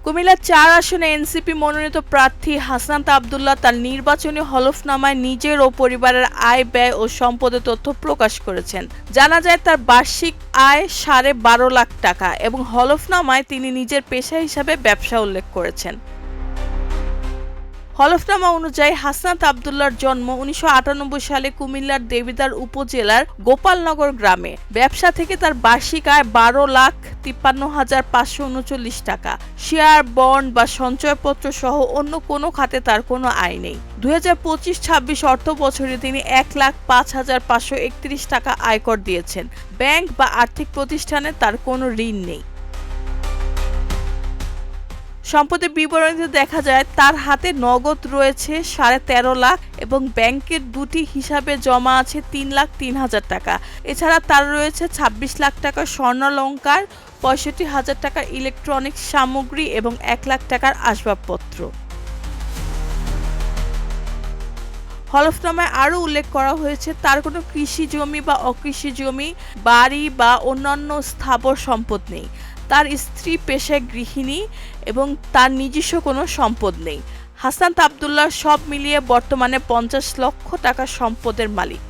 কুমিল্লা ৪ আসনে এনসিপি মনোনীত প্রার্থী হাসনাত আব্দুল্লাহ তার নির্বাচনী হলফনামায় নিজের ও পরিবারের আয় ব্যয় ও সম্পদের তথ্য প্রকাশ করেছেন। জানা যায় তার বার্ষিক আয় ১২.৫ লাখ টাকা এবং হলফনামায় তিনি নিজের পেশা হিসাবে ব্যবসা উল্লেখ করেছেন। হলফনামা অনুযায়ী হাসনাত আব্দুল্লাহর জন্ম ১৯৯৮ সালে কুমিল্লার দেবিদ্বার উপজেলার গোপালনগর গ্রামে। ব্যবসা থেকে তার বার্ষিক আয় ১২,৫৩,৫৩৯ টাকা। শেয়ার, বন্ড বা সঞ্চয়পত্র সহ অন্য কোনো খাতে তার কোনো আয় নেই। ২০২৫-২৬ অর্থ বছরে তিনি ১,০৫,৫৩১ টাকা আয়কর দিয়েছেন। ব্যাংক বা আর্থিক প্রতিষ্ঠানে তার কোনো ঋণ নেই। সম্পদের বিবরণীতে দেখা যায় তার হাতে নগদ রয়েছে ১৩.৫ লাখ এবং ব্যাংকের দুটি হিসাবে জমা আছে ৩,০৩,০০০ টাকা। এছাড়া তার রয়েছে ২৬ লাখ টাকার স্বর্ণালংকার, ৬৫,০০০ টাকার ইলেকট্রনিক্স সামগ্রী এবং ১ লাখ টাকার আসবাবপত্র। হলফনামায় আরও উল্লেখ করা হয়েছে তার কোনো কৃষি জমি বা অকৃষি জমি, বাড়ি বা অন্যান্য স্থাবর সম্পদ নেই। তার স্ত্রী পেশায় গৃহিণী এবং তার নিজস্ব কোনো সম্পদ নেই। হাসনাত আব্দুল্লাহ সব মিলিয়ে বর্তমানে ৫০ লক্ষ টাকার সম্পদের মালিক।